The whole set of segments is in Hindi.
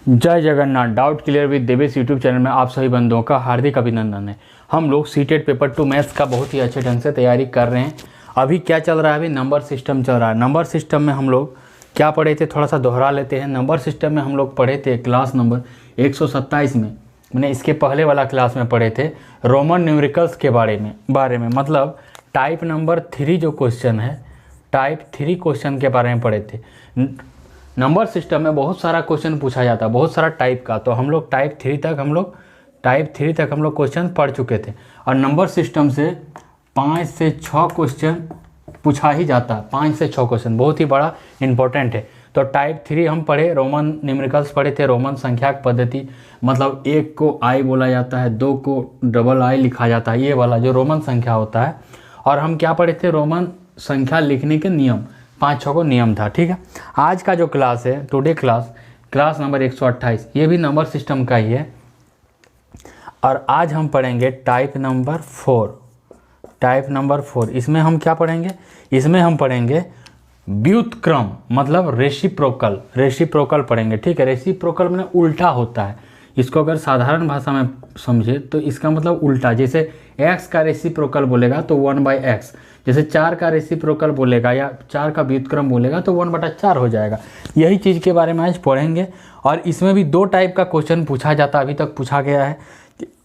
जय Jagannath. Doubt clear with Devesh YouTube channel में आप सभी बंधुओं का हार्दिक अभिनंदन है। हम लोग सीटेट पेपर 2 मैथ्स का बहुत ही अच्छे ढंग से तैयारी कर रहे हैं। अभी क्या चल रहा है, अभी नंबर सिस्टम चल रहा है। नंबर सिस्टम में हम लोग क्या पढ़े थे, थोड़ा सा दोहरा लेते हैं। नंबर सिस्टम में हम लोग पढ़े थे क्लास नंबर 127 में, मैंने इसके पहले वाला क्लास में पढ़े थे रोमन न्यूमेरिकल्स के बारे में मतलब टाइप नंबर 3 जो क्वेश्चन है, टाइप 3 क्वेश्चन के बारे में पढ़े थे। नंबर सिस्टम में बहुत सारा क्वेश्चन पूछा जाता है, बहुत सारा टाइप का, तो हम लोग टाइप 3 तक हम लोग क्वेश्चन पढ़ चुके थे। और नंबर सिस्टम से 5 से 6 क्वेश्चन पूछा ही जाता है। 5 से 6 क्वेश्चन बहुत ही बड़ा इंपॉर्टेंट है। तो टाइप 3 हम पढ़े, रोमन न्यूमेरिकल्स पढ़े थे, रोमन संख्याक पद्धति, मतलब 1 को आई बोला जाता है, 2 को डबल आई लिखा जाता है, ये वाला जो रोमन संख्या होता है। और हम क्या पढ़े थे, रोमन संख्या लिखने के नियम, 5-6 को नियम था। ठीक है, आज का जो क्लास है, टुडे क्लास नंबर 128, ये भी नंबर सिस्टम का ही है। और आज हम पढ़ेंगे टाइप नंबर 4। इसमें हम क्या पढ़ेंगे, इसमें हम पढ़ेंगे व्युत्क्रम मतलब रेसिप्रोकल पढ़ेंगे। ठीक है, रेसिप्रोकल मतलब उल्टा होता है। इसको अगर साधारण भाषा में समझे तो इसका मतलब उल्टा, जैसे x का रेसिप्रोकल बोलेगा तो 1/x, जैसे 4 का रेसिप्रोकल बोलेगा या 4 का व्युत्क्रम बोलेगा तो 1/4 हो जाएगा। यही चीज़ के बारे में आज पढ़ेंगे। और इसमें भी 2 टाइप का क्वेश्चन पूछा जाता है, अभी तक पूछा गया है।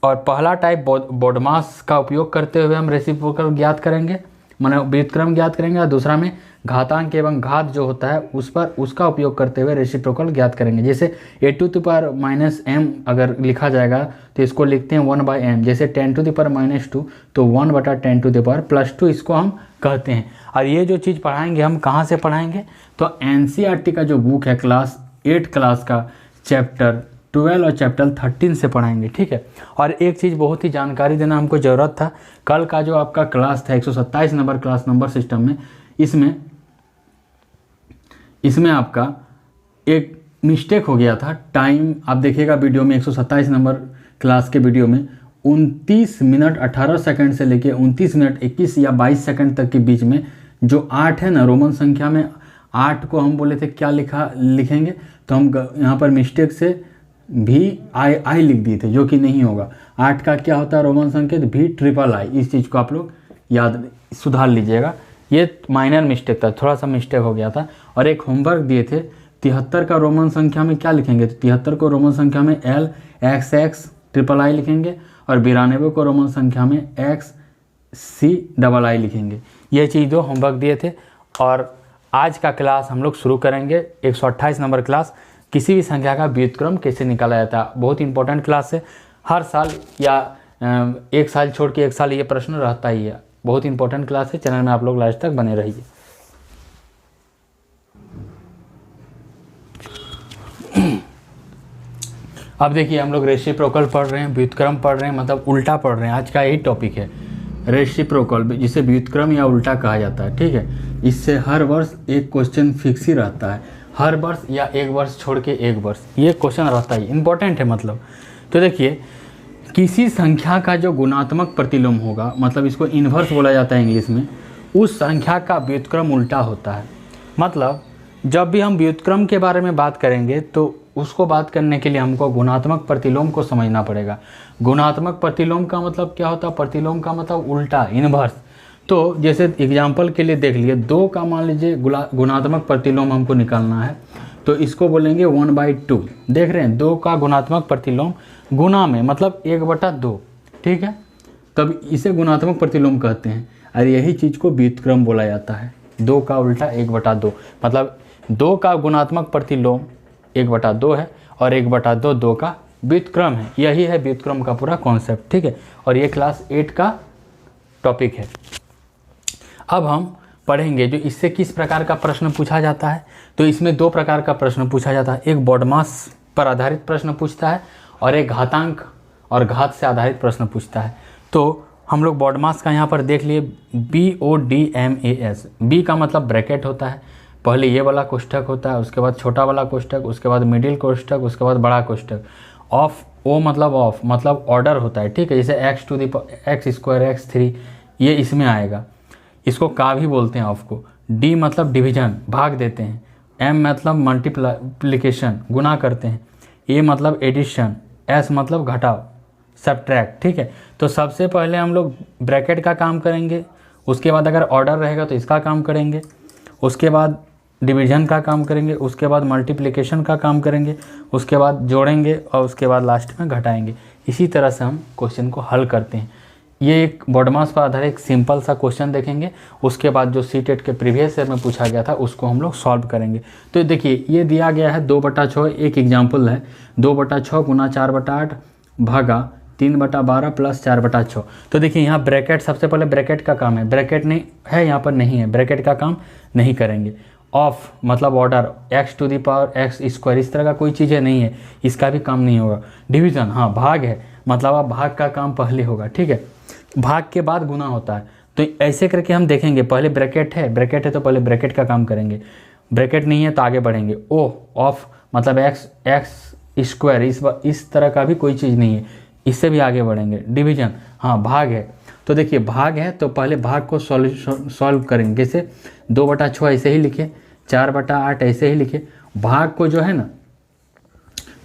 और पहला टाइप बोडमास का उपयोग करते हुए हम रेसिप्रोकल ज्ञात करेंगे, माने व्युत्क्रम ज्ञात करेंगे। और दूसरा में घातांक एवं घात जो होता है उस पर उसका उपयोग करते हुए रेसिप्रोकल ज्ञात करेंगे। जैसे a⁻m अगर लिखा जाएगा तो इसको लिखते हैं 1/m, जैसे 10⁻2 तो 1/10⁻2 इसको हम कहते हैं। और ये जो चीज़ पढ़ाएंगे हम कहाँ से पढ़ाएंगे, तो NCERT का जो बुक है क्लास 8 क्लास का चैप्टर 12 और चैप्टर 13 से पढ़ाएंगे। ठीक है, और एक चीज़ बहुत ही जानकारी देना हमको ज़रूरत था, कल का जो आपका क्लास था 127 नंबर क्लास नंबर सिस्टम में, इसमें आपका एक मिस्टेक हो गया था। टाइम आप देखिएगा वीडियो में, 127 नंबर क्लास के वीडियो में 29 मिनट 18 सेकंड से लेके 29 मिनट 21 या 22 सेकंड तक के बीच में जो 8 है ना, रोमन संख्या में 8 को हम बोले थे क्या लिखेंगे, तो हम यहाँ पर मिस्टेक से VII लिख दिए थे, जो कि नहीं होगा। 8 का क्या होता है रोमन संकेत, VIII। इस चीज़ को आप लोग याद सुधार लीजिएगा, ये माइनर मिस्टेक था, थोड़ा सा मिस्टेक हो गया था। और एक होमवर्क दिए थे, 73 का रोमन संख्या में क्या लिखेंगे, तो 73 को रोमन संख्या में LXXII लिखेंगे। और 92 को रोमन संख्या में XCII लिखेंगे। ये चीज़ 2 होमवर्क दिए थे। और आज का क्लास हम लोग शुरू करेंगे 128 नंबर क्लास, किसी भी संख्या का व्युत्क्रम कैसे निकाला जाता है। बहुत इंपॉर्टेंट क्लास है, हर साल या 1 साल छोड़ के 1 साल ये प्रश्न रहता ही है। बहुत इंपॉर्टेंट क्लास है, चैनल में आप लोग लास्ट तक बने रहिए। अब देखिए, हम लोग रेसिप्रोकल पढ़ रहे हैं, व्युत्क्रम पढ़ रहे हैं, मतलब उल्टा पढ़ रहे हैं। आज का यही टॉपिक है, रेसिप्रोकल, जिसे व्युत्क्रम या उल्टा कहा जाता है। ठीक है, इससे हर वर्ष एक क्वेश्चन फिक्स ही रहता है, हर वर्ष या 1 वर्ष छोड़ के 1 वर्ष ये क्वेश्चन रहता ही, इंपॉर्टेंट है मतलब। तो देखिए, किसी संख्या का जो गुणात्मक प्रतिलोम होगा, मतलब इसको इन्वर्स बोला जाता है इंग्लिश में, उस संख्या का व्युत्क्रम उल्टा होता है। मतलब जब भी हम व्युत्क्रम के बारे में बात करेंगे तो उसको बात करने के लिए हमको गुणात्मक प्रतिलोम को समझना पड़ेगा। गुणात्मक प्रतिलोम का मतलब क्या होता है, प्रतिलोम का मतलब उल्टा, इन्वर्स। तो जैसे एग्जाम्पल के लिए देख लिए, 2 का मान लीजिए गुणात्मक प्रतिलोम हमको निकालना है, तो इसको बोलेंगे 1/2। देख रहे हैं, 2 का गुणात्मक प्रतिलोम गुना में मतलब 1/2। ठीक है, तब इसे गुणात्मक प्रतिलोम कहते हैं। और यही चीज़ को व्युत्क्रम बोला जाता है। 2 का उल्टा 1/2, मतलब 2 का गुणात्मक प्रतिलोम 1/2 है और 1/2 2 का व्युत्क्रम है। यही है व्युत्क्रम का पूरा कॉन्सेप्ट। ठीक है, और ये क्लास 8 का टॉपिक है। अब हम पढ़ेंगे जो इससे किस प्रकार का प्रश्न पूछा जाता है। तो इसमें 2 प्रकार का प्रश्न पूछा जाता है, एक बोडमास पर आधारित प्रश्न पूछता है और एक घातांक और घात से आधारित प्रश्न पूछता है। तो हम लोग बोडमास का यहाँ पर देख लिए, BODMAS। बी का मतलब ब्रैकेट होता है, पहले ये वाला कोष्ठक होता है, उसके बाद छोटा वाला कोष्ठक, उसके बाद मिडिल कोष्ठक, उसके बाद बड़ा कोष्ठक। ऑफ, ओ मतलब ऑफ मतलब ऑर्डर होता है। ठीक है, जैसे x² x3 ये इसमें आएगा, इसको का भी बोलते हैं ऑफ को। डी मतलब डिवीजन, भाग देते हैं। एम मतलब मल्टीप्लिकेशन, गुना करते हैं। ए मतलब एडिशन, एस मतलब घटाव, सब्ट्रैक्ट, ठीक है। तो सबसे पहले हम लोग ब्रैकेट का काम करेंगे, उसके बाद अगर ऑर्डर रहेगा तो इसका काम करेंगे, उसके बाद डिवीजन का काम करेंगे, उसके बाद मल्टीप्लिकेशन का काम करेंगे, उसके बाद जोड़ेंगे और उसके बाद लास्ट में घटाएंगे। इसी तरह से हम क्वेश्चन को हल करते हैं। ये एक बॉडमास पर आधारित एक सिंपल सा क्वेश्चन देखेंगे, उसके बाद जो सीटेट के प्रीवियस ईयर में पूछा गया था उसको हम लोग सॉल्व करेंगे। तो देखिए ये दिया गया है 2/6, एक एग्जाम्पल है 2/6 गुना 4/8 भागा 3/12 प्लस 4/6। तो देखिए यहाँ ब्रैकेट, सबसे पहले ब्रैकेट का काम है, ब्रैकेट नहीं है यहाँ पर, नहीं है, ब्रैकेट का काम नहीं करेंगे। ऑफ मतलब ऑर्डर, x⁻x², इस तरह का कोई चीज़ें नहीं है, इसका भी काम नहीं होगा। डिवीज़न, हाँ भाग है, मतलब अब भाग का काम पहले होगा, ठीक है, भाग के बाद गुना होता है। तो ऐसे करके हम देखेंगे, पहले ब्रैकेट है तो पहले ब्रैकेट का काम करेंगे, ब्रैकेट नहीं है तो आगे बढ़ेंगे। ओ ऑफ मतलब x², इस तरह का भी कोई चीज़ नहीं है, इससे भी आगे बढ़ेंगे। डिवीजन, हाँ भाग है, तो देखिए भाग है तो पहले भाग को सॉल्व करेंगे। कैसे? 2/6 ऐसे ही लिखे, 4/8 ऐसे ही लिखे। भाग को जो है ना,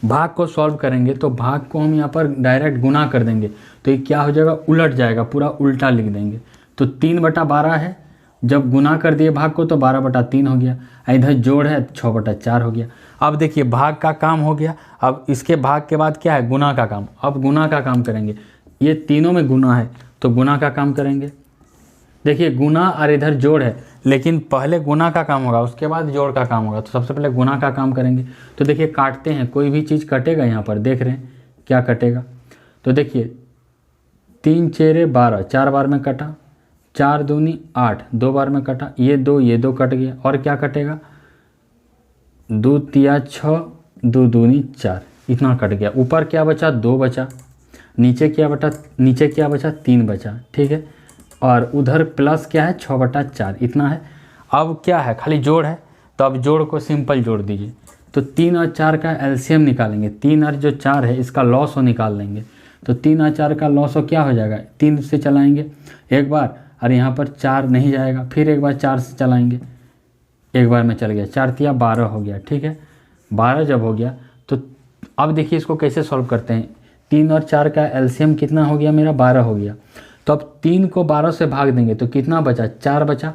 भाग को सॉल्व करेंगे तो भाग को हम यहाँ पर डायरेक्ट गुना कर देंगे, तो ये क्या हो जाएगा, उलट जाएगा, पूरा उल्टा लिख देंगे। तो 3/12 है, जब गुना कर दिए भाग को तो 12/3 हो गया, इधर जोड़ है 6/4 हो गया। अब देखिए भाग का काम हो गया, अब इसके भाग के बाद क्या है, गुना का काम। अब गुना का काम करेंगे, ये तीनों में गुना है तो गुना का काम करेंगे। देखिए गुना और इधर जोड़ है, लेकिन पहले गुना का काम होगा उसके बाद जोड़ का काम होगा, तो सबसे पहले गुना का काम करेंगे। तो देखिए काटते हैं, कोई भी चीज़ कटेगा, यहाँ पर देख रहे हैं क्या कटेगा। तो देखिए 3 चेरे 12, 4 बार में कटा, 4 दूनी 8, 2 बार में कटा, ये 2 कट गया, और क्या कटेगा, 2 तिया 6, 2 दूनी 4, इतना कट गया। ऊपर क्या बचा, 2 बचा, नीचे क्या बचा 3 बचा, ठीक है, और उधर प्लस क्या है 6/4, इतना है। अब क्या है, खाली जोड़ है, तो अब जोड़ को सिंपल जोड़ दीजिए। तो 3 और 4 का एलसीएम निकालेंगे, 3 और जो 4 है इसका लॉस हो निकाल लेंगे। तो 3 और 4 का लॉस हो क्या हो जाएगा, 3 से चलाएंगे एक बार, और यहाँ पर 4 नहीं जाएगा, फिर एक बार 4 से चलाएंगे, एक बार में चल गया, 4 तिया 12 हो गया, ठीक है। 12 जब हो गया तो अब देखिए इसको कैसे सॉल्व करते हैं। 3 और 4 का एलसीएम कितना हो गया मेरा, 12 हो गया। तो अब 3 को 12 से भाग देंगे तो कितना बचा, 4 बचा,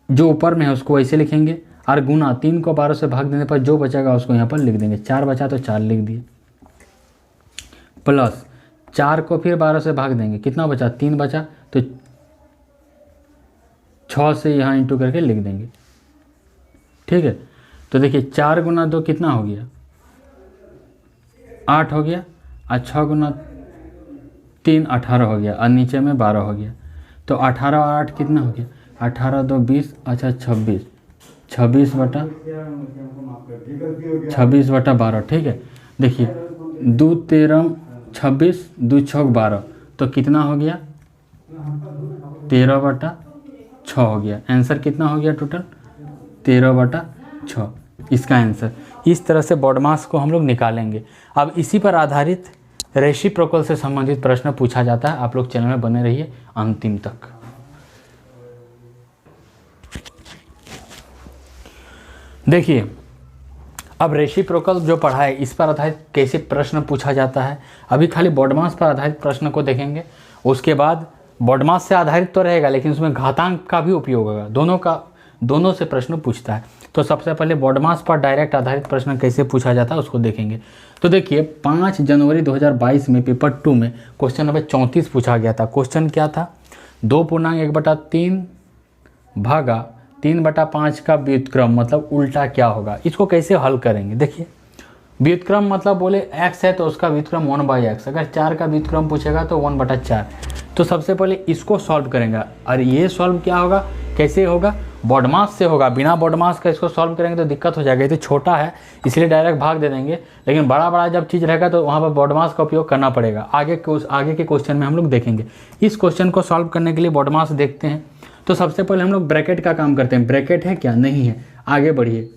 जो ऊपर में है उसको ऐसे लिखेंगे, और गुना 3 को 12 से भाग देने पर जो बचेगा उसको यहाँ पर लिख देंगे। 4 बचा तो 4 लिख दिए, प्लस 4 को फिर 12 से भाग देंगे, कितना बचा, 3 बचा, तो 6 से यहाँ इंटू करके लिख देंगे, ठीक है। तो देखिए 4 गुना 2 कितना हो गया, 8 हो गया, और 6 गुना 3 18 हो गया, और नीचे में 12 हो गया। तो 18 और 8 कितना हो गया, 18 2 20, अच्छा 26/12, ठीक है। देखिए 2 13 26, 2 6 12, तो कितना हो गया, 13/6 हो गया। आंसर कितना हो गया टोटल, 13/6 इसका आंसर। इस तरह से बॉडमास को हम लोग निकालेंगे। अब इसी पर आधारित रेसिप्रोकल से संबंधित प्रश्न पूछा जाता है। आप लोग चैनल में बने रहिए अंतिम तक। देखिए अब रेसिप्रोकल जो पढ़ा है इस पर आधारित कैसे प्रश्न पूछा जाता है। अभी खाली बॉडमास पर आधारित प्रश्न को देखेंगे, उसके बाद बॉडमास से आधारित तो रहेगा लेकिन उसमें घातांक का भी उपयोग होगा, दोनों से प्रश्न पूछता है। तो सबसे पहले बॉडमास पर डायरेक्ट आधारित प्रश्न कैसे पूछा जाता है उसको देखेंगे। तो देखिए 5 जनवरी 2022 में पेपर 2 में क्वेश्चन नंबर 34 पूछा गया था। क्वेश्चन क्या था, 2.1/3 भागा 3/5 का व्युत्क्रम मतलब उल्टा क्या होगा, इसको कैसे हल करेंगे। देखिए व्युत्क्रम मतलब बोले x है तो उसका व्युत्क्रम 1/x, अगर 4 का व्युत्क्रम पूछेगा तो 1/4। तो सबसे पहले इसको सॉल्व करेंगे, और ये सॉल्व क्या होगा, कैसे होगा, बॉडमास से होगा। बिना बॉडमास का इसको सॉल्व करेंगे तो दिक्कत हो जाएगी, ये तो छोटा है इसलिए डायरेक्ट भाग दे देंगे, लेकिन बड़ा जब चीज़ रहेगा तो वहाँ पर बॉडमास का उपयोग करना पड़ेगा। आगे के क्वेश्चन में हम लोग देखेंगे। इस क्वेश्चन को सॉल्व करने के लिए बॉडमास देखते हैं। तो सबसे पहले हम लोग ब्रैकेट का काम करते हैं। ब्रैकेट है क्या, नहीं है, आगे बढ़िए।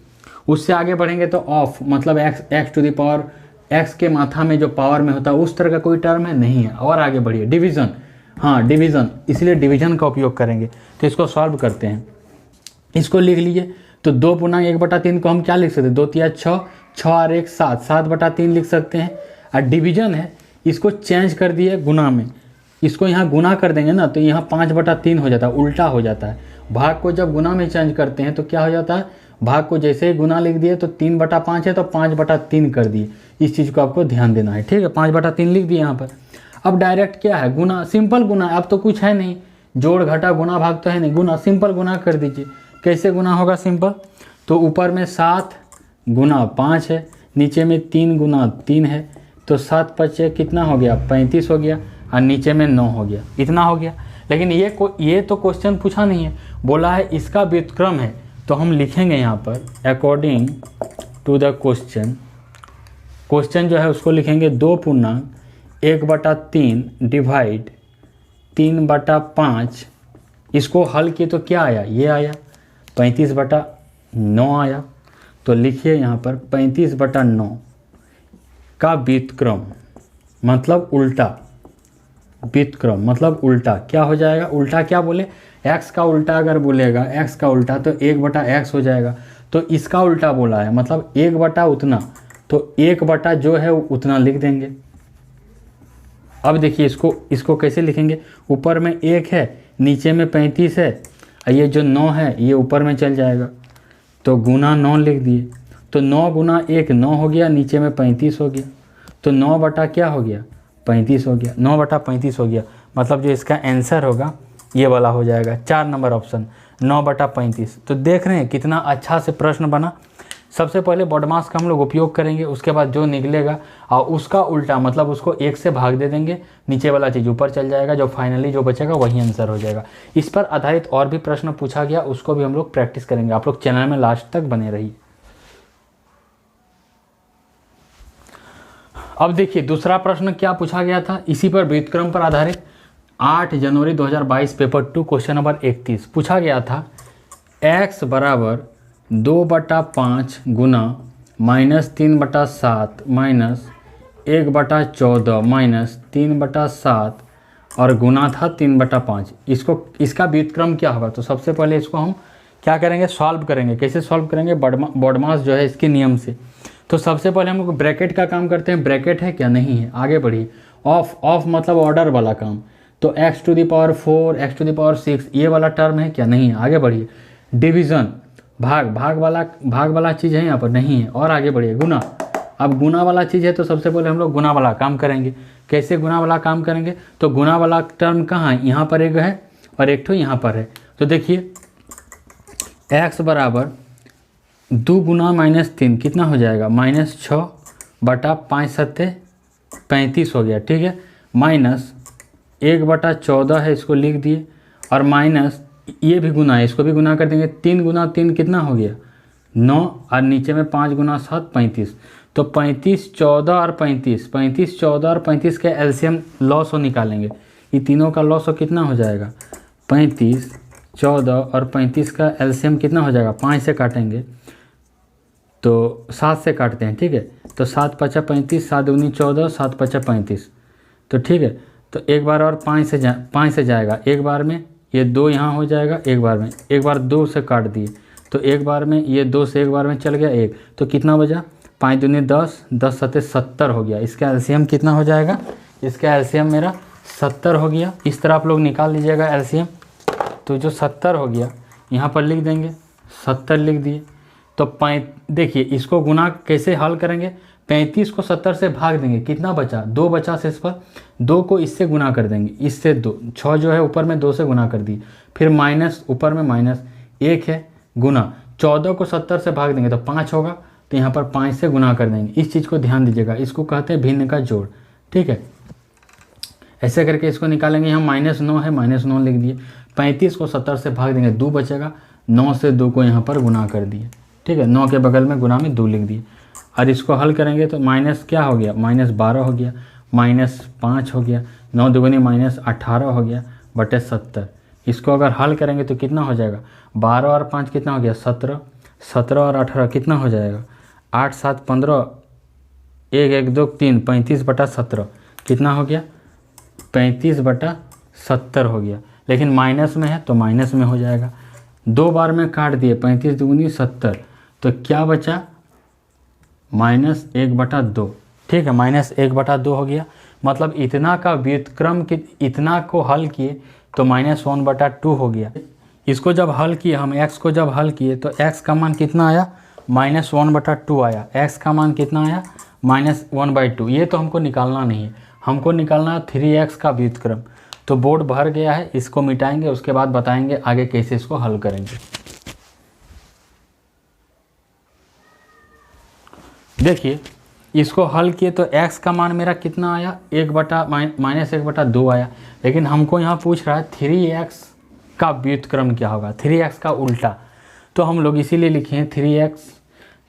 उससे आगे बढ़ेंगे तो ऑफ मतलब x के माथा में जो पावर में होता है उस तरह का कोई टर्म है, नहीं है। और आगे बढ़िए, डिवीज़न, हाँ डिवीज़न, इसलिए डिवीज़न का उपयोग करेंगे। तो इसको सॉल्व करते हैं, इसको लिख लीजिए। तो 2.1/3 को हम क्या लिख सकते हैं, 2 तिया 6, 6 और 1 7, 7/3 लिख सकते हैं। और डिवीजन है, इसको चेंज कर दिए गुना में, इसको यहाँ गुना कर देंगे ना तो यहाँ 5/3 हो जाता है, उल्टा हो जाता है। भाग को जब गुना में चेंज करते हैं तो क्या हो जाता है, भाग को जैसे ही गुना लिख दिए तो 3/5 है तो 5/3 कर दिए। इस चीज़ को आपको ध्यान देना है, ठीक है। 5/3 लिख दिए यहाँ पर। अब डायरेक्ट क्या है, गुना, सिंपल गुना। अब तो कुछ है नहीं, जोड़ घटा गुना भाग तो है नहीं, गुना, सिंपल गुना कर दीजिए। कैसे गुना होगा सिंपल, तो ऊपर में 7 गुना 5 है, नीचे में 3 गुना 3 है, तो 7 5 कितना हो गया, 35 हो गया, और नीचे में 9 हो गया, इतना हो गया। लेकिन ये तो क्वेश्चन पूछा नहीं है, बोला है इसका व्युत्क्रम है, तो हम लिखेंगे यहाँ पर अकॉर्डिंग टू द क्वेश्चन जो है उसको लिखेंगे 2.1/3 डिवाइड 3/5। इसको हल किए तो क्या आया, ये आया 35/9 आया। तो लिखिए यहाँ पर 35/9 का व्युत्क्रम मतलब उल्टा, व्युत्क्रम मतलब उल्टा क्या हो जाएगा, उल्टा क्या बोले, x का उल्टा अगर बोलेगा, x का उल्टा तो 1/x हो जाएगा। तो इसका उल्टा बोला है मतलब 1/ उतना, तो 1/ जो है उतना लिख देंगे। अब देखिए इसको कैसे लिखेंगे, ऊपर में 1 है, नीचे में 35 है, और ये जो 9 है ये ऊपर में चल जाएगा, तो गुना 9 लिख दिए। तो 9 गुना 1 9 हो गया, नीचे में 35 हो गया, तो 9/ क्या हो गया, 35 हो गया, 9/35 हो गया। मतलब जो इसका आंसर होगा ये वाला हो जाएगा, 4 नंबर ऑप्शन 9/35। तो देख रहे हैं कितना अच्छा से प्रश्न बना। सबसे पहले बॉडमास का हम लोग उपयोग करेंगे, उसके बाद जो निकलेगा और उसका उल्टा मतलब उसको 1 से भाग दे देंगे, नीचे वाला चीज़ ऊपर चल जाएगा, जो फाइनली जो बचेगा वही आंसर हो जाएगा। इस पर आधारित और भी प्रश्न पूछा गया, उसको भी हम लोग प्रैक्टिस करेंगे। आप लोग चैनल में लास्ट तक बने रहिए। अब देखिए दूसरा प्रश्न क्या पूछा गया था, इसी पर व्युत्क्रम पर आधारित 8 जनवरी 2022 पेपर 2 क्वेश्चन नंबर 31 पूछा गया था। x बराबर 2/5 गुना -3/7 माइनस 1/14 माइनस 3/7 और गुना था 3/5। इसका व्युत्क्रम क्या होगा, तो सबसे पहले इसको हम क्या करेंगे, सॉल्व करेंगे। कैसे सॉल्व करेंगे, बॉडमास जो है इसके नियम से। तो सबसे पहले हम लोग ब्रैकेट का काम करते हैं, ब्रैकेट है क्या, नहीं है, आगे बढ़िए। ऑफ मतलब ऑर्डर वाला काम, तो x⁴, x⁶ ये वाला टर्म है क्या, नहीं है, आगे बढ़िए। डिवीज़न भाग वाला चीज़ है यहाँ पर, नहीं है, और आगे बढ़िए। गुना, अब गुना वाला चीज़ है तो सबसे पहले हम लोग गुना वाला काम करेंगे। कैसे गुना वाला काम करेंगे, तो गुना वाला टर्म कहाँ है, यहाँ पर एक है और एक तो यहाँ पर है। तो देखिए x बराबर 2 गुना -3 कितना हो जाएगा, -6/5 7 35 हो गया, ठीक है। माइनस 1/14 है, इसको लिख दिए, और माइनस ये भी गुना है, इसको भी गुना कर देंगे। 3 गुना 3 कितना हो गया, 9, और नीचे में 5 गुना 7 35। तो 35 14 और 35, 35 14 और 35 के एलसीएम लॉस हो निकालेंगे, ये तीनों का लॉस हो कितना हो जाएगा, 35 14 और 35 का एलसीएम कितना हो जाएगा, 5 से काटेंगे तो 7 से काटते हैं, ठीक है। तो 7 5 35, 7 दूनी 14, 7 5 35, तो ठीक है। तो एक बार और 5 से जाएगा, एक बार में ये 2 यहाँ हो जाएगा, एक बार 2 से काट दिए, तो एक बार में ये 2 से एक बार में चल गया 1, तो कितना बजा, 5 दूनी 10, 10 7 70 हो गया। इसका एलसीएम कितना हो जाएगा, इसका एलसीएम मेरा 70 हो गया। इस तरह आप लोग निकाल लीजिएगा एलसीएम। तो जो 70 हो गया यहाँ पर लिख देंगे, 70 लिख दिए। तो देखिए इसको गुना कैसे हल करेंगे, 35 को 70 से भाग देंगे, कितना बचा, 2 बचा से इस पर, 2 को इससे गुना कर देंगे, इससे 2, 6 जो है ऊपर में 2 से गुना कर दिए, फिर माइनस ऊपर में माइनस 1 है गुना 14 को 70 से भाग देंगे तो 5 होगा, तो यहाँ पर 5 से गुना कर देंगे। इस चीज़ को ध्यान दीजिएगा, इसको कहते हैं भिन्न का जोड़, ठीक है। ऐसे करके इसको निकालेंगे, यहाँ -9 है, -9 लिख दिए। 35 को 70 से भाग देंगे, 2 बचेगा, 9 से 2 को यहाँ पर गुना कर दिए, ठीक है। 9 के बगल में गुना में 2 लिख दिए, और इसको हल करेंगे तो माइनस क्या हो गया, -12 हो गया, -5 हो गया, 9 दूनी -18 हो गया बटे 70। इसको अगर हल करेंगे तो कितना हो जाएगा, 12 और 5 कितना हो गया, 17, 17 और 18 कितना हो जाएगा, 8 7 15, 1 1 2 3, 35/17 कितना हो गया, 35/70 हो गया। लेकिन माइनस में है तो माइनस में हो जाएगा, 2 बार में काट दिए, 35 दूनी 70, तो क्या बचा, -1/2, ठीक है, -1/2 हो गया। मतलब इतना का व्युत्क्रम कि इतना को हल किए तो -1/2 हो गया। इसको जब हल किए हम, x को जब हल किए तो x का मान कितना आया, -1/2 आया। x का मान कितना आया, -1/2। ये तो हमको निकालना नहीं है, हमको निकालना है 3x का व्युत्क्रम। तो बोर्ड भर गया है, इसको मिटाएंगे, उसके बाद बताएंगे आगे कैसे इसको हल करेंगे। देखिए इसको हल किए तो x का मान मेरा कितना आया, -1/2 आया। लेकिन हमको यहाँ पूछ रहा है 3x का व्युत्क्रम क्या होगा, 3x का उल्टा। तो हम लोग इसीलिए लिखे हैं 3x,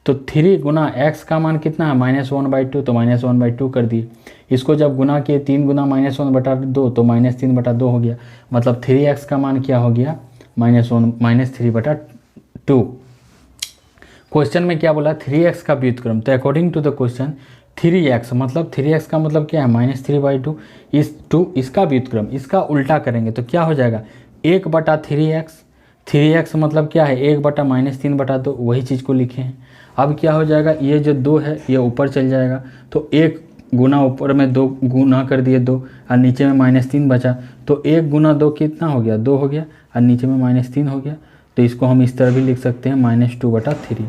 तो 3 गुना x का मान कितना है, -1/2, तो -1/2 कर दिए। इसको जब गुना किए 3 गुना -1/2 तो -3/2 हो गया। मतलब 3x का मान क्या हो गया, -3/2। क्वेश्चन में क्या बोला, 3x का व्युत्क्रम। तो according to the question 3x मतलब 3x का मतलब क्या है, -3/2। इस 2 इसका व्युत्क्रम, इसका उल्टा करेंगे तो क्या हो जाएगा, 1/3x। 3x मतलब क्या है, 1/-3/2, वही चीज़ को लिखे हैं। अब क्या हो जाएगा, ये जो 2 है ये ऊपर चल जाएगा, तो 1 गुना ऊपर में 2 गुना कर दिए 2, और नीचे में -3 बचा। तो 1 गुना 2 कितना हो गया, 2 हो गया, और नीचे में -3 हो गया। तो इसको हम इस तरह भी लिख सकते हैं, -2/3।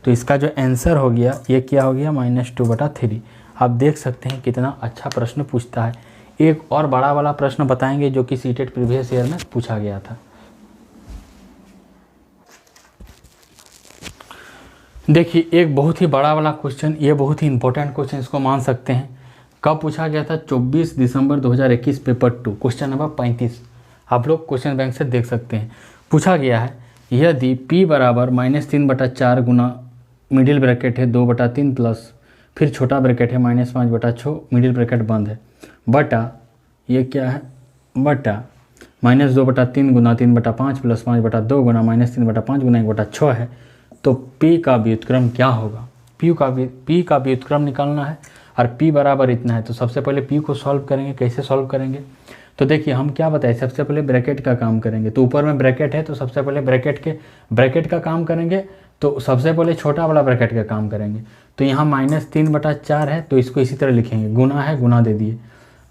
तो इसका जो आंसर हो गया ये क्या हो गया, -2/3। आप देख सकते हैं कितना अच्छा प्रश्न पूछता है। एक और बड़ा वाला प्रश्न बताएंगे जो कि सीटेट प्रीवियस ईयर में पूछा गया था। देखिए एक बहुत ही बड़ा वाला क्वेश्चन, ये बहुत ही इंपॉर्टेंट क्वेश्चन, इसको मान सकते हैं। कब पूछा गया था, 24 दिसंबर 2021, पेपर 2, क्वेश्चन नंबर 35। आप लोग क्वेश्चन बैंक से देख सकते हैं। पूछा गया है यदि p बराबर -3/4 गुना मिडिल ब्रैकेट है 2/3 प्लस फिर छोटा ब्रैकेट है -5/6 मिडिल ब्रैकेट बंद है, बटा ये क्या है, बटा -2/3 गुना 3/5 प्लस 5/2 गुना -3/5 गुना 1/6 है, तो p का व्युत्क्रम क्या होगा। p का व्युत्क्रम निकालना है और p बराबर इतना है। तो सबसे पहले p को सॉल्व करेंगे। कैसे सॉल्व करेंगे, तो देखिए हम क्या बताएं, सबसे पहले ब्रैकेट का काम करेंगे। तो ऊपर में ब्रैकेट है तो सबसे पहले ब्रैकेट का काम करेंगे। तो सबसे पहले छोटा वाला ब्रैकेट का काम करेंगे। तो यहाँ -3/4 है तो इसको इसी तरह लिखेंगे, गुना है गुना दे दिए,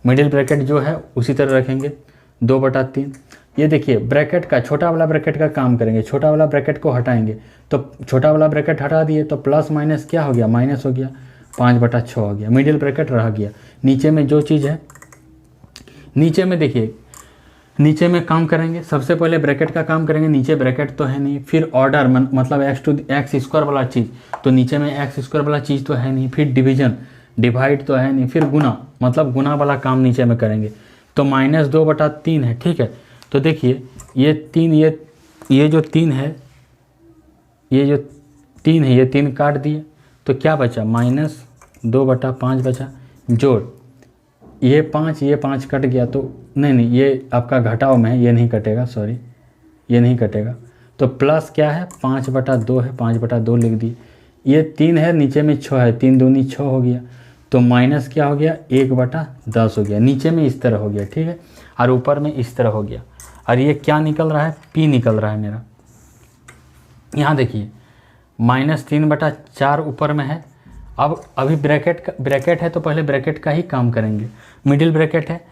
मिडिल ब्रैकेट जो है उसी तरह रखेंगे 2/3। ये देखिए ब्रैकेट का, छोटा वाला ब्रैकेट का काम करेंगे, छोटा वाला ब्रैकेट को हटाएंगे। तो छोटा वाला ब्रैकेट हटा दिए तो प्लस माइनस क्या हो गया, माइनस हो गया, 5/6 हो गया, मिडिल ब्रैकेट रह गया। नीचे में जो चीज़ है, नीचे में देखिए, नीचे में काम करेंगे, सबसे पहले ब्रैकेट का काम करेंगे, नीचे ब्रैकेट तो है नहीं, फिर ऑर्डर मतलब x² वाला चीज़, तो नीचे में x² वाला चीज़ तो है नहीं, फिर डिवीजन डिवाइड तो है नहीं, फिर गुना मतलब गुना वाला काम नीचे में करेंगे। तो -2/3 है, ठीक है। तो देखिए ये 3, ये जो 3 है, ये जो 3 है, ये 3 काट दिए तो क्या बचा, -2/5 बचा, जोड़ ये 5 कट गया, तो नहीं ये आपका घटाव में है, ये नहीं कटेगा, सॉरी ये नहीं कटेगा। तो प्लस क्या है, 5/2 है, 5/2 लिख दिए। ये 3 है, नीचे में 6 है, 3 दूनी 6 हो गया। तो माइनस क्या हो गया, 1/10 हो गया, नीचे में इस तरह हो गया, ठीक है, और ऊपर में इस तरह हो गया। और ये क्या निकल रहा है, p निकल रहा है मेरा। यहाँ देखिए -3/4 ऊपर में है। अब अभी ब्रैकेट है तो पहले ब्रैकेट का ही काम करेंगे, मिडिल ब्रैकेट है।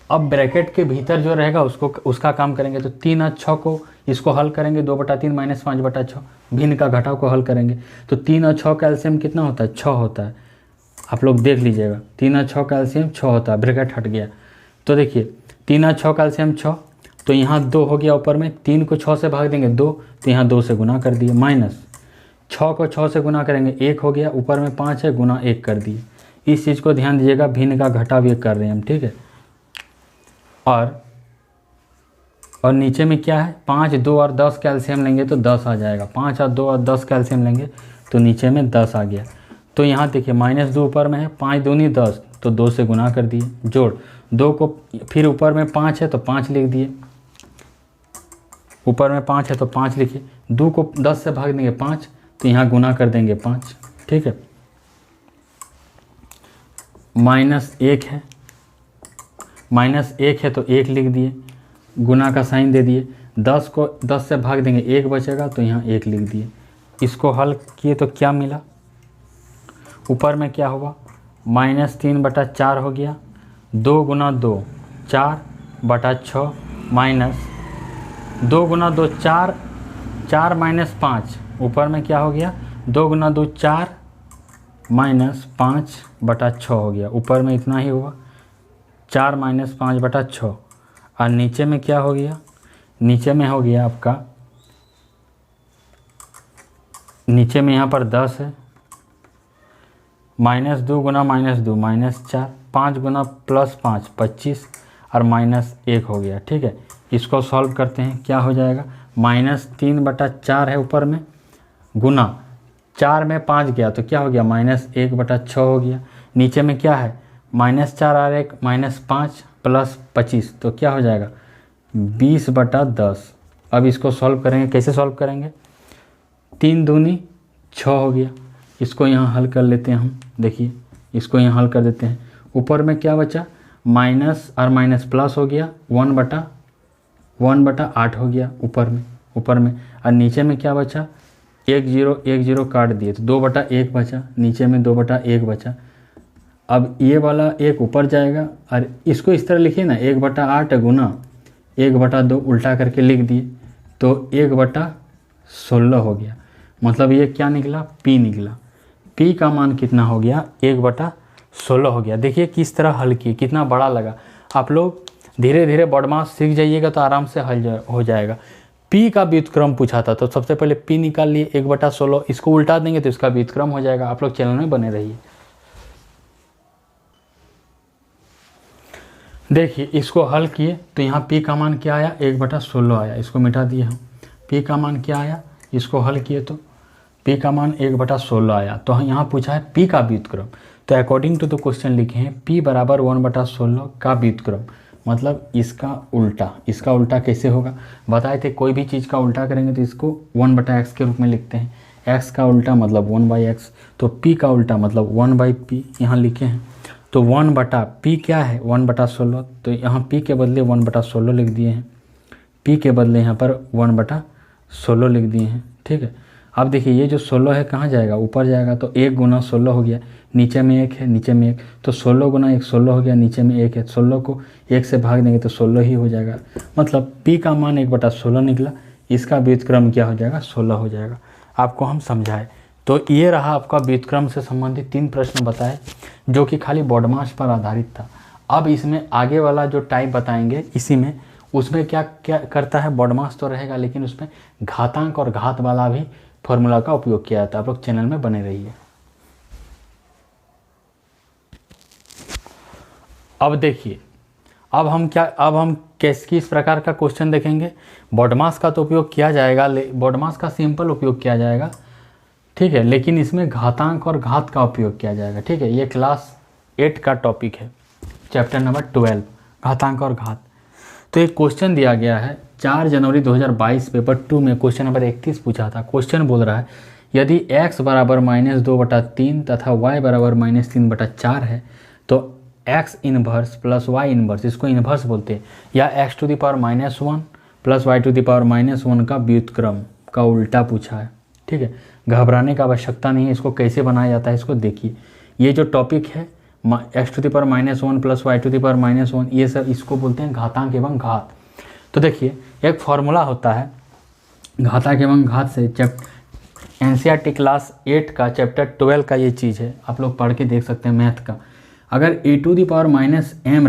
अब ब्रैकेट के भीतर जो रहेगा उसका काम करेंगे। तो 3 और 6 को इसको हल करेंगे, 2/3 - 5/6, भिन्न का घटाव को हल करेंगे। तो 3 और 6 कैल्शियम कितना होता है, 6 होता है। आप लोग देख लीजिएगा, 3 और 6 कैल्शियम 6 होता है, ब्रैकेट हट गया। तो देखिए 3 और 6 कैल्शियम 6, तो यहाँ 2 हो गया ऊपर में, 3 को 6 से भाग देंगे 2, तो यहाँ 2 से गुना कर दिए, माइनस 6 को 6 से गुना करेंगे 1 हो गया, ऊपर में 5 है, गुना 1 कर दिए। इस चीज़ को ध्यान दीजिएगा, भिन्न का घटाव ये कर रहे हैं हम, ठीक है। और नीचे में क्या है, 5, 2 और 10 कैल्शियम लेंगे तो 10 आ जाएगा, 5 और 2 और 10 कैल्शियम लेंगे तो नीचे में 10 आ गया। तो यहाँ देखिए -2 ऊपर में है, 5 दूनी 10, तो 2 से गुना कर दिए, जोड़ 2 को, फिर ऊपर में 5 है तो 5 लिख दिए, ऊपर में 5 है तो 5 लिखिए, 2 को 10 से भाग देंगे 5, तो यहाँ गुना कर देंगे 5, ठीक है। -1 है, -1 है तो 1 लिख दिए, गुना का साइन दे दिए, 10 को 10 से भाग देंगे 1 बचेगा, तो यहाँ 1 लिख दिए। इसको हल किए तो क्या मिला, ऊपर में क्या हुआ, -3/4 हो गया, 2 गुना 2 4/6 माइनस 2 गुना 2 4, 4 माइनस 5, ऊपर में क्या हो गया 2 गुना 2 4 माइनस 5/6 हो गया, ऊपर में इतना ही हुआ 4 माइनस 5/6। और नीचे में क्या हो गया, नीचे में हो गया आपका, नीचे में यहाँ पर 10 है, -2 गुना -2 -4, 5 गुना +5 25 और -1 हो गया। ठीक है, इसको सॉल्व करते हैं, क्या हो जाएगा, -3/4 है ऊपर में, गुना 4 में 5 गया तो क्या हो गया -1/6 हो गया। नीचे में क्या है -4 और 1 -5 + 25 तो क्या हो जाएगा 20/10। अब इसको सॉल्व करेंगे, कैसे सॉल्व करेंगे, 3 दूनी 6 हो गया, इसको यहाँ हल कर लेते हैं हम। देखिए इसको यहाँ हल कर देते हैं, ऊपर में क्या बचा माइनस और माइनस प्लस हो गया 1/8 हो गया ऊपर में और नीचे में क्या बचा 1 0 काट दिए तो 2/1 बचा, नीचे में 2/1 बचा। अब ये वाला 1 ऊपर जाएगा और इसको इस तरह लिखिए ना 1/8 गुना 1/2 उल्टा करके लिख दिए तो 1/16 हो गया। मतलब ये क्या निकला P निकला। P का मान कितना हो गया 1/16 हो गया। देखिए किस तरह हल किए, कितना बड़ा लगा। आप लोग धीरे धीरे बॉडमास सीख जाइएगा तो आराम से हल हो जाएगा। P का व्युत्क्रम पूछा था तो सबसे पहले P निकाल लिए 1/16, इसको उल्टा देंगे तो इसका व्युत्क्रम हो जाएगा। आप लोग चैनल में बने रहिए। देखिए इसको हल किए तो यहाँ P का मान क्या आया 1/16 आया, इसको मिटा दिए हम। P का मान क्या आया, इसको हल किए तो P का मान 1/16 आया। तो यहाँ पूछा है P का व्युत्क्रम, तो अकॉर्डिंग टू द क्वेश्चन लिखे हैं P बराबर 1/16 का व्युत्क्रम, मतलब इसका उल्टा। इसका उल्टा कैसे होगा बताए थे, कोई भी चीज़ का उल्टा करेंगे तो इसको 1/x के रूप में लिखते हैं। x का उल्टा मतलब 1/x, तो P का उल्टा मतलब 1/P यहाँ लिखे हैं। तो 1/P क्या है 1/16, तो यहाँ P के बदले 1/16 लिख दिए हैं। P के बदले यहाँ पर 1/16 लिख दिए हैं। ठीक है, अब देखिए ये जो 16 है कहाँ जाएगा, ऊपर जाएगा तो 1 गुना 16 हो गया, नीचे में 1 है नीचे में 1, तो 16 गुना 1 16 हो गया, नीचे में 1 है, 16 को 1 से भाग देंगे तो 16 ही हो जाएगा। मतलब P का मान 1/16 निकला, इसका व्युत्क्रम क्या हो जाएगा 16 हो जाएगा। आपको हम समझाए तो ये रहा आपका व्युत्क्रम से संबंधित 3 प्रश्न बताए जो कि खाली बॉडमास पर आधारित था। अब इसमें आगे वाला जो टाइप बताएंगे इसी में, उसमें क्या क्या करता है, बॉडमास तो रहेगा लेकिन उसमें घातांक और घात वाला भी फॉर्मूला का उपयोग किया जाता है। आप लोग चैनल में बने रहिए। अब देखिए अब हम किस प्रकार का क्वेश्चन देखेंगे। बॉडमास का तो उपयोग किया जाएगा, बॉडमास का सिंपल उपयोग किया जाएगा, ठीक है, लेकिन इसमें घातांक और घात का उपयोग किया जाएगा। ठीक है, ये क्लास 8 का टॉपिक है, चैप्टर नंबर 12 घातांक और घात। तो एक क्वेश्चन दिया गया है 4 जनवरी 2022 पेपर 2 में क्वेश्चन नंबर 31 पूछा था। क्वेश्चन बोल रहा है यदि x बराबर -2/3 तथा y बराबर -3/4 है तो x inverse plus y inverse, इसको इन्वर्स बोलते हैं, या x⁻⁻1 प्लस y⁻⁻1 का व्युत्क्रम का उल्टा पूछा है। ठीक है, घबराने का आवश्यकता नहीं है, इसको कैसे बनाया जाता है इसको देखिए। ये जो टॉपिक है x⁻1 प्लस y⁻1 ये सब इसको बोलते हैं घातांक एवं घात। तो देखिए एक फॉर्मूला होता है घातांक एवं घात से, NCERT क्लास 8 का चैप्टर 12 का ये चीज़ है, आप लोग पढ़ के देख सकते हैं मैथ का। अगर e⁻m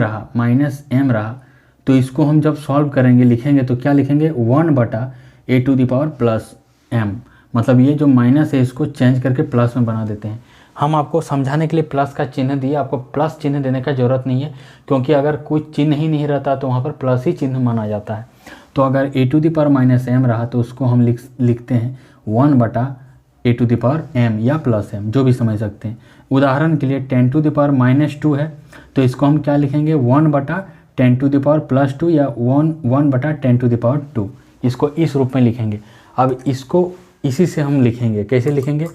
रहा तो इसको हम जब सॉल्व करेंगे लिखेंगे तो क्या लिखेंगे 1/a⁻m, मतलब ये जो माइनस है इसको चेंज करके प्लस में बना देते हैं। हम आपको समझाने के लिए प्लस का चिन्ह दिए, आपको प्लस चिन्ह देने का ज़रूरत नहीं है, क्योंकि अगर कुछ चिन्ह ही नहीं रहता तो वहाँ पर प्लस ही चिन्ह माना जाता है। तो अगर e⁻m रहा तो उसको हम लिखते हैं 1/a⁻m या प्लस m, जो भी समझ सकते हैं। उदाहरण के लिए 10⁻⁻2 है तो इसको हम क्या लिखेंगे 1/10⁻+2 या 1/10⁻2, इसको इस रूप में लिखेंगे। अब इसको इसी से हम लिखेंगे, कैसे लिखेंगे,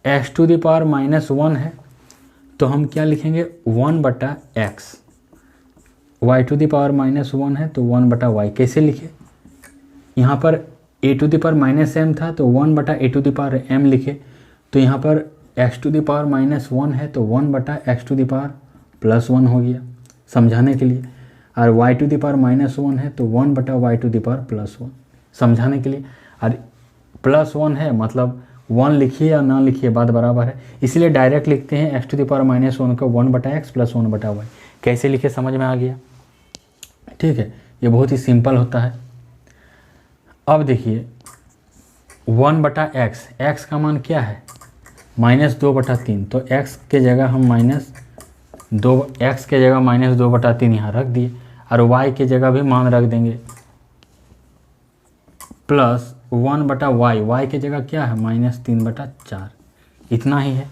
x⁻−1 है तो हम क्या लिखेंगे 1/x, y⁻−1 है तो 1/y, कैसे लिखे, यहाँ पर a⁻m था तो 1/a⁻m लिखे, तो यहाँ पर x to the power minus 1 है तो 1 बटा x to the power plus 1 हो गया समझाने के लिए, और y to the power minus 1 है तो 1 बटा y to the power plus 1 समझाने के लिए, और प्लस 1 है मतलब 1 लिखिए या ना लिखिए बात बराबर है, इसलिए डायरेक्ट लिखते हैं x to the power minus 1 को 1 बटा एक्स प्लस 1 बटा वाई। कैसे लिखे समझ में आ गया, ठीक है, ये बहुत ही सिंपल होता है। अब देखिए 1 बटा एक्स, एक्स का मान क्या है माइनस 2 बटा 3, तो एक्स के जगह हम एक्स के जगह माइनस 2 बटा 3 यहाँ रख दिए, और वाई के जगह भी मान रख देंगे प्लस 1 बटा वाई, वाई के जगह क्या है माइनस 3 बटा 4, इतना ही है।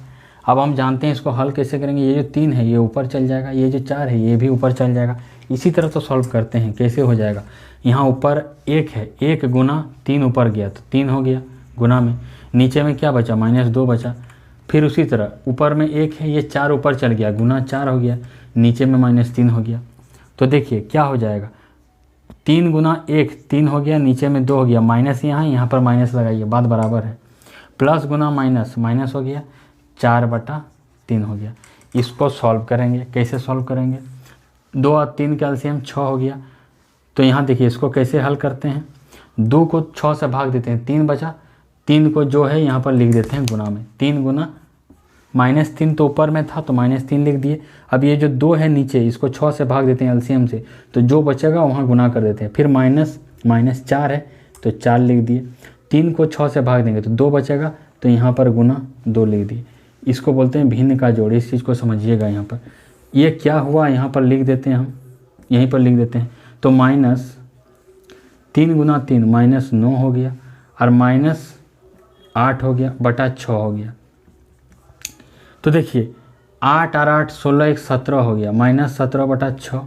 अब हम जानते हैं इसको हल कैसे करेंगे, ये जो 3 है ये ऊपर चल जाएगा, ये जो 4 है ये भी ऊपर चल जाएगा। इसी तरह तो सॉल्व करते हैं, कैसे हो जाएगा, यहाँ ऊपर 1 है, 1 गुना 3 ऊपर गया तो 3 हो गया गुना में, नीचे में क्या बचा माइनस 2 बचा, फिर उसी तरह ऊपर में 1 है, ये 4 ऊपर चल गया गुना 4 हो गया, नीचे में माइनस 3 हो गया। तो देखिए क्या हो जाएगा, 3 गुना 1 3 हो गया, नीचे में 2 हो गया, माइनस यहाँ पर माइनस लगाइए बात बराबर है, प्लस गुना माइनस माइनस हो गया, 4 बटा 3 हो गया। इसको सॉल्व करेंगे, कैसे सॉल्व करेंगे, 2 और 3 का एलसीएम 6 हो गया। तो यहाँ देखिए इसको कैसे हल करते हैं, 2 को 6 से भाग देते हैं, 3 बचा, 3 को जो है यहाँ पर लिख देते हैं गुना में, 3 गुना माइनस 3 तो ऊपर में था तो माइनस 3 लिख दिए। अब ये जो 2 है नीचे इसको 6 से भाग देते हैं एलसीएम से, तो जो बचेगा वहाँ गुना कर देते हैं, फिर माइनस 4 है तो 4 लिख दिए, 3 को 6 से भाग देंगे तो 2 बचेगा, तो यहाँ पर गुना 2 लिख दिए। इसको बोलते हैं भिन्न का जोड़, इस चीज़ को समझिएगा। यहाँ पर ये क्या हुआ यहाँ पर लिख देते हैं, हम यहीं पर लिख देते हैं, तो माइनस 3 गुना 3 माइनस 9 हो गया, और माइनस 8 हो गया बटा 6 हो गया। तो देखिए 8 और 8 16 1 17 हो गया, माइनस 17 बटा 6,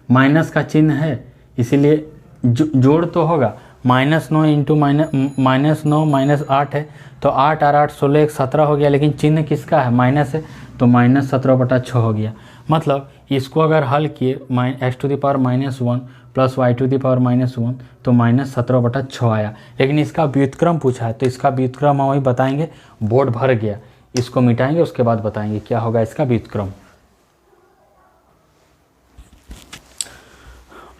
माइनस का चिन्ह है इसीलिए जोड़ तो होगा, माइनस 9 इंटू माइनस 9 माइनस 8 है, तो 8 और 8 16 1 17 हो गया, लेकिन चिन्ह किसका है माइनस है, तो माइनस 17 बटा 6 हो गया। मतलब इसको अगर हल किए x to the power minus 1 plus y to the power minus 1 तो माइनस 17 बटा 6 आया। लेकिन इसका व्युत्क्रम पूछा है, तो इसका व्युत्क्रम हम वही बताएंगे, बोर्ड भर गया, इसको मिटाएंगे उसके बाद बताएंगे क्या होगा इसका व्युत्क्रम।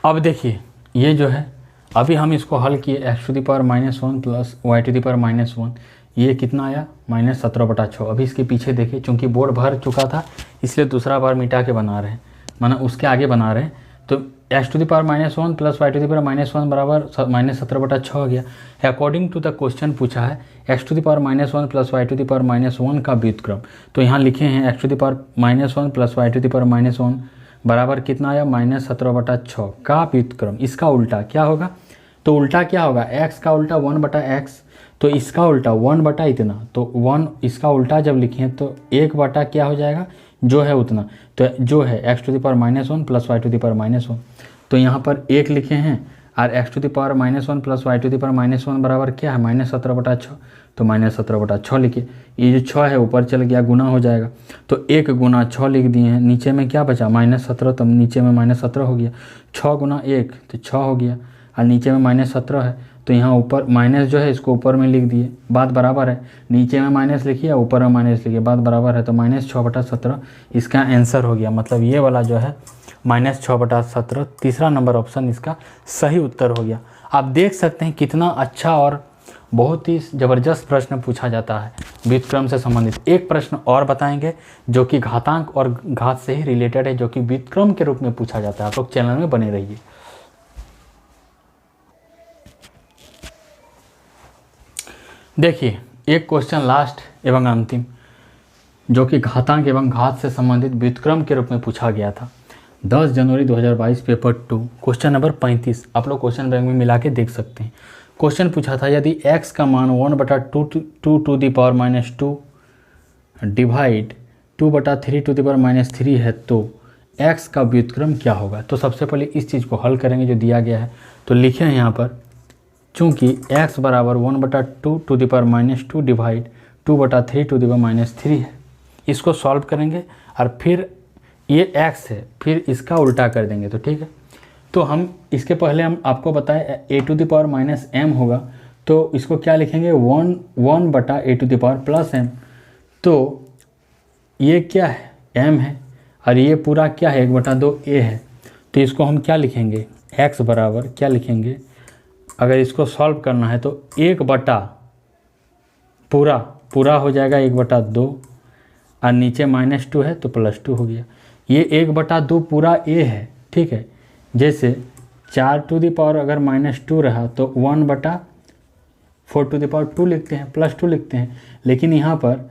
अब देखिए ये जो है अभी हम इसको हल किए, x to the power minus 1 plus y to the power minus 1, ये कितना आया माइनस 17 बटा 6। अभी इसके पीछे देखिए, चूंकि बोर्ड भर चुका था इसलिए दूसरा बार मिटा के बना रहे हैं, माना उसके आगे बना रहे हैं। तो x to the power minus 1 plus y to the power minus 1 बराबर माइनस 17 बटा 6 हो गया। अकॉर्डिंग टू द क्वेश्चन पूछा है x to the power minus 1 plus y to the power minus 1 का व्युत्क्रम, तो यहाँ लिखे हैं x to the power minus 1 plus y to the power minus 1 बराबर कितना आया माइनस 17 बटा 6 का व्युत्क्रम। इसका उल्टा क्या होगा, तो उल्टा क्या होगा, x का उल्टा 1 बटा x, तो इसका उल्टा 1 बटा इतना, तो 1 इसका उल्टा जब लिखें तो 1 बटा क्या हो जाएगा जो है उतना, तो जो है x to the power minus 1 plus y to the power minus 1, तो यहाँ पर 1 लिखे हैं, और x to the power minus 1 plus y to the power minus 1 बराबर क्या है माइनस 17 बटा 6, तो माइनस 17 बटा 6 लिखे। ये जो 6 है ऊपर चल गया गुना हो जाएगा, तो 1 गुना 6 लिख दिए हैं, नीचे में क्या बचा माइनस 17, तो नीचे में माइनस 17 हो गया, 6 गुना 1 तो 6 हो गया, और नीचे में माइनस 17 है तो यहाँ ऊपर माइनस जो है इसको ऊपर में लिख दिए, बात बराबर है, नीचे में माइनस लिखिए ऊपर में माइनस लिखिए, बात बराबर है, तो माइनस 6 बटा 17 इसका आंसर हो गया। मतलब ये वाला जो है माइनस 6 बटा 17 तीसरा नंबर ऑप्शन इसका सही उत्तर हो गया। आप देख सकते हैं कितना अच्छा और बहुत ही ज़बरदस्त प्रश्न पूछा जाता है व्युत्क्रम से संबंधित। एक प्रश्न और बताएंगे जो कि घातांक और घात से ही रिलेटेड है, जो कि व्युत्क्रम के रूप में पूछा जाता है। आप लोग चैनल में बने रहिए। देखिए एक क्वेश्चन लास्ट एवं अंतिम जो कि घातांक एवं घात से संबंधित व्युत्क्रम के रूप में पूछा गया था 10 जनवरी 2022 पेपर 2 क्वेश्चन नंबर 35। आप लोग क्वेश्चन बैंक में मिला के देख सकते हैं। क्वेश्चन पूछा था यदि x का मान 1/2 to the power minus 2 divide 2/3 to the power minus 3 है तो x का व्युत्क्रम क्या होगा। तो सबसे पहले इस चीज़ को हल करेंगे जो दिया गया है। तो लिखे हैं यहाँ पर चूँकि x बराबर 1/2 to the power minus 2 divide 2/3 to the power minus 3 है। इसको सॉल्व करेंगे और फिर ये x है फिर इसका उल्टा कर देंगे तो ठीक है। तो हम इसके पहले हम आपको बताएं a to the power minus m होगा तो इसको क्या लिखेंगे 1/a to the power plus m। तो ये क्या है, m है, और ये पूरा क्या है, 1/2 a है। तो इसको हम क्या लिखेंगे, x बराबर क्या लिखेंगे, अगर इसको सॉल्व करना है तो 1/, पूरा हो जाएगा 1/2, और नीचे -2 है तो +2 हो गया। ये 1/2 पूरा a है, ठीक है। जैसे 4 अगर -2 रहा तो 1/4 लिखते हैं, +2 लिखते हैं। लेकिन यहाँ पर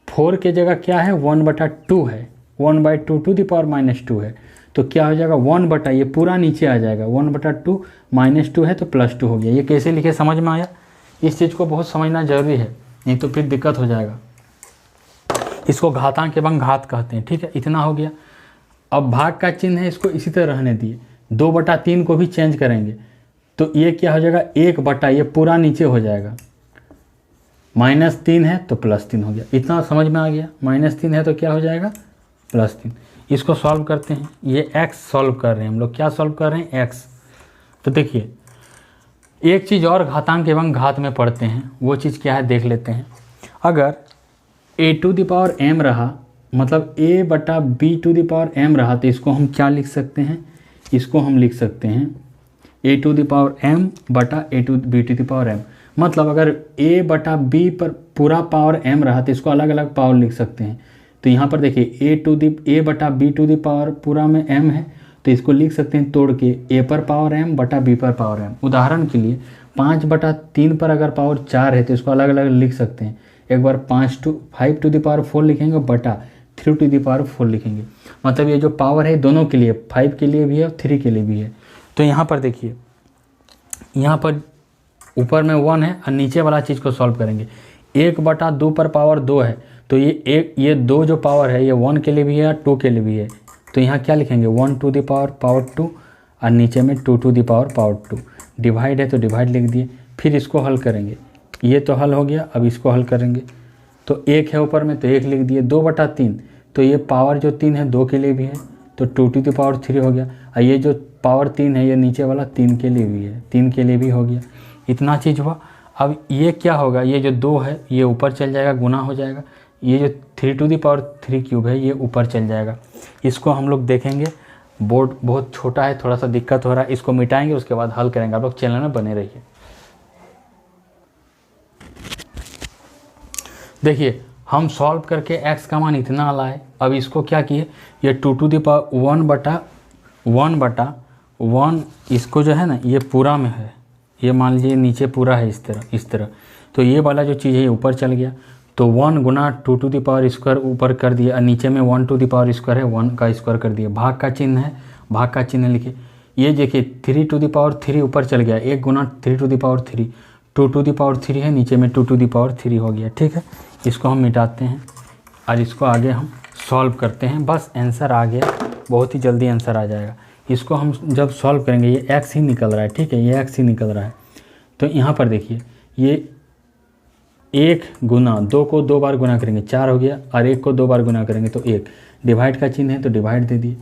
4 के जगह क्या है, 1/2 है, 1/2 -2 है। तो क्या हो जाएगा, 1/, ये पूरा नीचे आ जाएगा, 1/2 -2 है तो +2 हो गया। ये कैसे लिखे, समझ में आया? इस चीज़ को बहुत समझना जरूरी है, नहीं तो फिर दिक्कत हो जाएगा। इसको घातांक एवं घात कहते हैं, ठीक है। इतना हो गया। अब भाग का चिन्ह है, इसको इसी तरह रहने दिए। 2/3 को भी चेंज करेंगे तो ये क्या हो जाएगा, 1/, ये पूरा नीचे हो जाएगा। -3 है तो +3 हो गया। इतना समझ में आ गया। -3 है तो क्या हो जाएगा, +3। इसको सॉल्व करते हैं। ये x सॉल्व कर रहे हैं हम लोग, क्या सॉल्व कर रहे हैं, x। तो देखिए एक चीज़ और घातांक एवं घात में पढ़ते हैं, वो चीज़ क्या है देख लेते हैं। अगर a⁴m रहा, मतलब a/b⁴m रहा, तो इसको हम क्या लिख सकते हैं, इसको हम लिख सकते हैं a⁴m/a⁴b⁴m। मतलब अगर a/b पर पूरा पावर m रहा तो इसको अलग अलग पावर लिख सकते हैं। तो यहाँ पर देखिए a/b पूरा में m है, तो इसको लिख सकते हैं तोड़ के a पर पावर m बटा b पर पावर m। उदाहरण के लिए 5/3 पर अगर पावर 4 है तो इसको अलग अलग लिख सकते हैं। एक बार 5/4 लिखेंगे बटा 3/4 लिखेंगे। मतलब ये जो पावर है दोनों के लिए, 5 के लिए भी है और 3 के लिए भी है। तो यहाँ पर देखिए, यहाँ पर ऊपर में 1 है और नीचे वाला चीज़ को सॉल्व करेंगे। 1/2 पर पावर 2 है, तो ये 2 जो पावर है ये 1 के लिए भी है और 2 के लिए भी है। तो यहाँ क्या लिखेंगे, 1/2 और नीचे में 2/2। डिवाइड है तो डिवाइड लिख दिए। फिर इसको हल करेंगे, ये तो हल हो गया। अब इसको हल करेंगे तो 1 है ऊपर में तो 1 लिख दिए। 2/3, तो ये पावर जो 3 है 2 के लिए भी है, तो 2/3 हो गया। और ये जो पावर 3 है ये नीचे वाला 3 के लिए भी है, 3 के लिए भी हो गया। इतना चीज़ हुआ। अब ये क्या होगा, ये जो 2 है ये ऊपर चल जाएगा, गुना हो जाएगा। ये जो 3/3³ है ये ऊपर चल जाएगा। इसको हम लोग देखेंगे। बोर्ड बहुत छोटा है, थोड़ा सा दिक्कत हो रहा है, इसको मिटाएंगे उसके बाद हल करेंगे। आप लोग चैनल में बने रहिए। देखिए हम सॉल्व करके x का मान इतना लाए। अब इसको क्या किए, ये 2/1 इसको जो है ना ये पूरा में है, ये मान लीजिए नीचे पूरा है इस तरह। तो ये वाला जो चीज़ है ये ऊपर चल गया, तो 1 गुना 2² ऊपर कर दिया और नीचे में 1² है, 1 का स्क्वायर कर दिया। भाग का चिन्ह है, भाग का चिन्ह लिखिए। ये देखिए 3/3 ऊपर चल गया, 1 गुना 3/3, 2/3 है, नीचे में 2/3 हो गया, ठीक है। इसको हम मिटाते हैं और इसको आगे हम सॉल्व करते हैं। बस आंसर आ गया, बहुत ही जल्दी आंसर आ जाएगा। इसको हम जब सॉल्व करेंगे ये x ही निकल रहा है, ठीक है, ये x ही निकल रहा है। तो यहाँ पर देखिए ये 1 गुना 2 को 2 बार गुना करेंगे 4 हो गया, और 1 को 2 बार गुना करेंगे तो 1। डिवाइड का चिन्ह है तो डिवाइड दे दिए।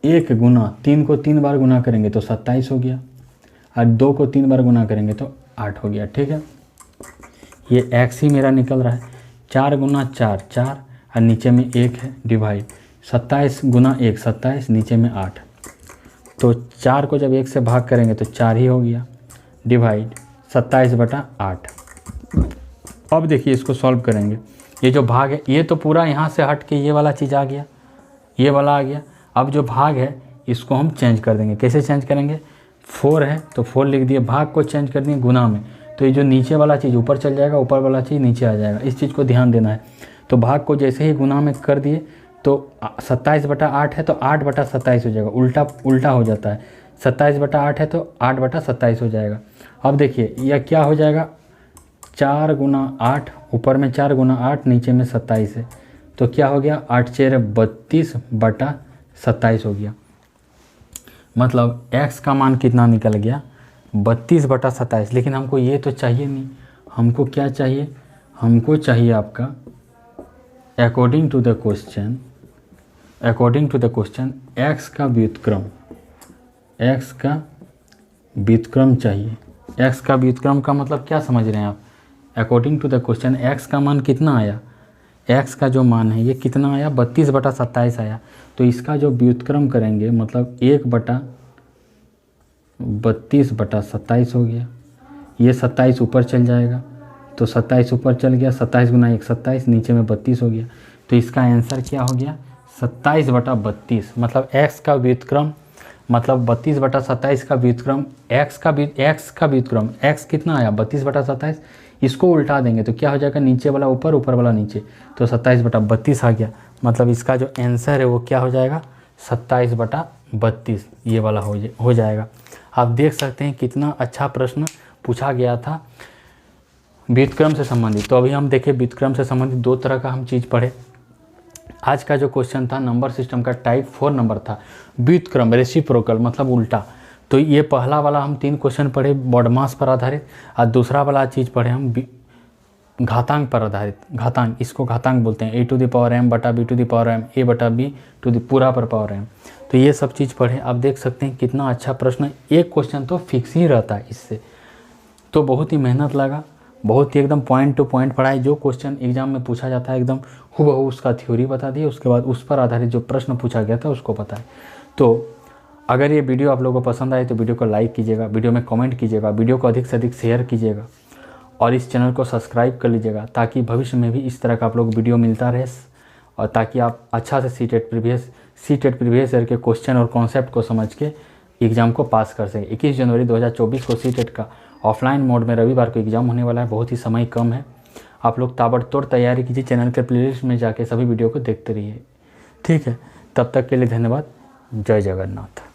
1 गुना 3 को 3 बार गुना करेंगे तो 27 हो गया, और 2 को 3 बार गुना करेंगे तो 8 हो गया, ठीक है। ये x ही मेरा निकल रहा है। 4 गुना 4 4 और नीचे में 1 है, डिवाइड 27 गुना 1 27, नीचे में 8। तो 4 को जब 1 से भाग करेंगे तो 4 ही हो गया, डिवाइड 27/8। अब देखिए इसको सॉल्व करेंगे। ये जो भाग है ये तो पूरा यहाँ से हट के ये वाला चीज़ आ गया, ये वाला आ गया। अब जो भाग है इसको हम चेंज कर देंगे। कैसे चेंज करेंगे, 4 है तो 4 लिख दिए, भाग को चेंज कर दिए गुना में, तो ये जो नीचे वाला चीज़ ऊपर चल जाएगा, ऊपर वाला चीज़ नीचे आ जाएगा। इस चीज़ को ध्यान देना है। तो भाग को जैसे ही गुना में कर दिए तो 27/8 है तो 8/27 हो जाएगा, उल्टा हो जाता है। 27/8 है तो 8/27 हो जाएगा। अब देखिए यह क्या हो जाएगा, 4 गुना 8, ऊपर में 4 गुना 8, नीचे में 27 है, तो क्या हो गया 8×4 32/27 हो गया। मतलब x का मान कितना निकल गया, 32/27। लेकिन हमको ये तो चाहिए नहीं, हमको क्या चाहिए, हमको चाहिए आपका according to the question x का व्युत्क्रम चाहिए। x का व्युत्क्रम का मतलब क्या समझ रहे हैं आप, according to the question x का मान कितना आया, x का जो मान है ये कितना आया, 32/27 आया। तो इसका जो व्युत्क्रम करेंगे मतलब 1/32/27 हो गया। ये 27 ऊपर चल जाएगा, तो 27 ऊपर चल गया, 27 गुना 1 27, नीचे में 32 हो गया। तो इसका आंसर क्या हो गया, 27/32। मतलब x का व्युत्क्रम मतलब 32/27 का व्युत्क्रम, x का व्युत्क्रम x कितना आया 32/27, इसको उल्टा देंगे तो क्या हो जाएगा, नीचे वाला ऊपर, ऊपर वाला नीचे, तो 27/32 आ गया। मतलब इसका जो आंसर है वो क्या हो जाएगा, 27/32 ये वाला हो जाएगा। आप देख सकते हैं कितना अच्छा प्रश्न पूछा गया था व्युत्क्रम से संबंधित। तो अभी हम देखें व्युत्क्रम से संबंधित दो तरह का हम चीज़ पढ़े। आज का जो क्वेश्चन था नंबर सिस्टम का टाइप 4 नंबर था, व्युत्क्रम रेसिप्रोकल मतलब उल्टा। तो ये पहला वाला हम 3 क्वेश्चन पढ़े बॉडमास पर आधारित, और दूसरा वाला चीज़ पढ़े हम घातांक पर आधारित। घातांक, इसको घातांक बोलते हैं, a⁴ बटा b⁴ a बटा b टू द पूरा पर पावर m। तो ये सब चीज़ पढ़े। आप देख सकते हैं कितना अच्छा प्रश्न, एक क्वेश्चन तो फिक्स ही रहता है इससे। तो बहुत ही मेहनत लगा, बहुत ही एकदम पॉइंट टू पॉइंट पढ़ाई। जो क्वेश्चन एग्जाम में पूछा जाता है एकदम हूबहू उसका थ्योरी बता दिए, उसके बाद उस पर आधारित जो प्रश्न पूछा गया था उसको बताएं। तो अगर ये वीडियो आप लोगों को पसंद आए तो वीडियो को लाइक कीजिएगा, वीडियो में कमेंट कीजिएगा, वीडियो को अधिक से अधिक शेयर कीजिएगा और इस चैनल को सब्सक्राइब कर लीजिएगा, ताकि भविष्य में भी इस तरह का आप लोग वीडियो मिलता रहे और ताकि आप अच्छा से सीटेट प्रीवियस ईयर के क्वेश्चन और कॉन्सेप्ट को समझ के एग्ज़ाम को पास कर सकें। 21 जनवरी 2024 को सीटेट का ऑफलाइन मोड में रविवार को एग्ज़ाम होने वाला है, बहुत ही समय कम है। आप लोग ताबड़तोड़ तैयारी कीजिए, चैनल के प्लेलिस्ट में जाके सभी वीडियो को देखते रहिए। ठीक है, तब तक के लिए धन्यवाद। जय जगन्नाथ।